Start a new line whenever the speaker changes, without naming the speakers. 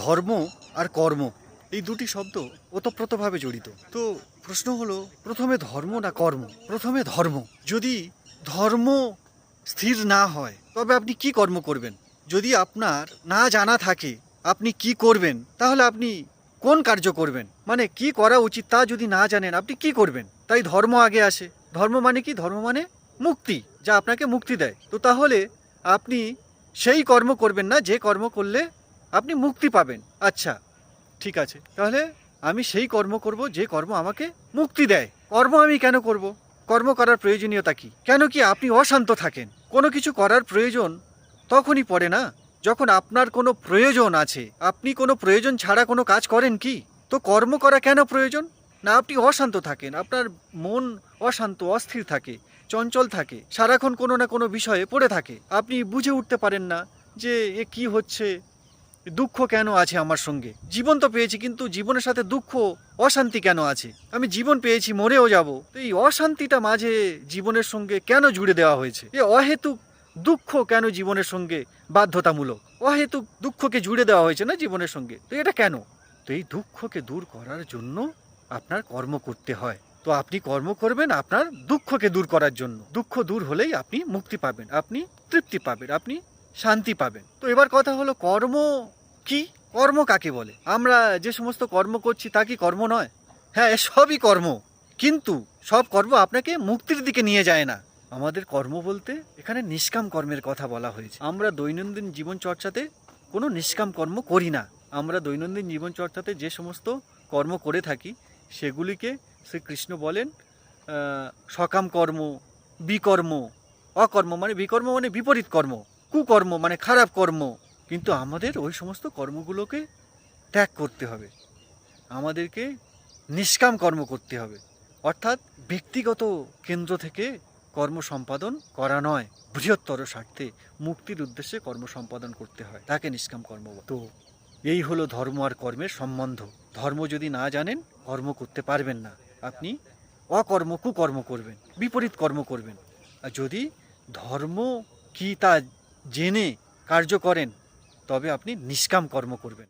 ধর্ম আর কর্ম এই দুটি শব্দ ওতপ্রোতভাবে জড়িত। তো প্রশ্ন হলো, প্রথমে ধর্ম না কর্ম? প্রথমে ধর্ম। যদি ধর্ম স্থির না হয় তবে আপনি কি কর্ম করবেন? যদি আপনার না জানা থাকে আপনি কি করবেন, তাহলে আপনি কোন কার্য করবেন, মানে কি করা উচিত তা যদি না জানেন আপনি কি করবেন? তাই ধর্ম আগে আসে। ধর্ম মানে কি? ধর্ম মানে মুক্তি, যা আপনাকে মুক্তি দেয়। তো তাহলে আপনি সেই কর্ম করবেন না যে কর্ম করলে আপনি মুক্তি পাবেন। আচ্ছা, ঠিক আছে, তাহলে আমি সেই কর্ম করব যে কর্ম আমাকে মুক্তি দেয়। কর্ম আমি কেন করব? কর্ম করার প্রয়োজনীয়তা কি? কেন কি আপনি অশান্ত থাকেন? কোনো কিছু করার প্রয়োজন তখনই পড়ে না যখন আপনার কোনো প্রয়োজন আছে। আপনি কোনো প্রয়োজন ছাড়া কোনো কাজ করেন কি? তো কর্ম করা কেন প্রয়োজন? না, আপনি অশান্ত থাকেন, আপনার মন অশান্ত, অস্থির থাকে, চঞ্চল থাকে, সারাক্ষণ কোনো না কোনো বিষয়ে পড়ে থাকে। আপনি বুঝে উঠতে পারেন না যে এ কি হচ্ছে, দুঃখ কেন আছে আমার সঙ্গে? জীবন তো পেয়েছি, কিন্তু জীবনের সাথে দুঃখ, অশান্তি কেন আছে? আমি জীবন পেয়েছি, মরেও যাব, তো এই অশান্তিটা মাঝে জীবনের সঙ্গে কেন জুড়ে দেওয়া হয়েছে? এ অহেতুক দুঃখ কেন জীবনের সঙ্গে বাধ্যতামূলক? অহেতুক দুঃখকে জুড়ে দেওয়া হয়েছে না জীবনের সঙ্গে, তো এটা কেন? তো এই দুঃখকে দূর করার জন্য আপনার কর্ম করতে হয়। তো আপনি কর্ম করবেন আপনার দুঃখকে দূর করার জন্য। দুঃখ দূর হলেই আপনি মুক্তি পাবেন, আপনি তৃপ্তি পাবেন, আপনি শান্তি পাবেন। তো এবার কথা হলো, কর্ম কি? কর্ম কাকে বলে? আমরা যে সমস্ত কর্ম করছি তা কি কর্ম নয়? হ্যাঁ, সবই কর্ম, কিন্তু সব কর্ম আপনাকে মুক্তির দিকে নিয়ে যায় না। আমাদের কর্ম বলতে এখানে নিষ্কাম কর্মের কথা বলা হয়েছে। আমরা দৈনন্দিন জীবন চর্চাতে কোনো নিষ্কাম কর্ম করি না। আমরা দৈনন্দিন জীবন চর্চাতে যে সমস্ত কর্ম করে থাকি সেগুলিকে শ্রীকৃষ্ণ বলেন সকাম কর্ম, বিকর্ম। অকর্ম মানে বিকর্ম, মানে বিপরীত কর্ম, কুকর্ম মানে খারাপ কর্ম। কিন্তু আমাদের ওই সমস্ত কর্মগুলোকে ত্যাগ করতে হবে, আমাদেরকে নিষ্কাম কর্ম করতে হবে। অর্থাৎ ব্যক্তিগত কেন্দ্র থেকে কর্ম সম্পাদন করা নয়, বৃহত্তর স্বার্থে মুক্তির উদ্দেশ্যে কর্ম সম্পাদন করতে হয়, তাকে নিষ্কাম কর্ম বলে। তো এই হলো ধর্ম আর কর্মের সম্বন্ধ। ধর্ম যদি না জানেন কর্ম করতে পারবেন না, আপনি অকর্ম, কুকর্ম করবেন, বিপরীত কর্ম করবেন। আর যদি ধর্ম কি তা জেনে কার্য করেন তবে আপনি নিষ্কাম কর্ম করবেন।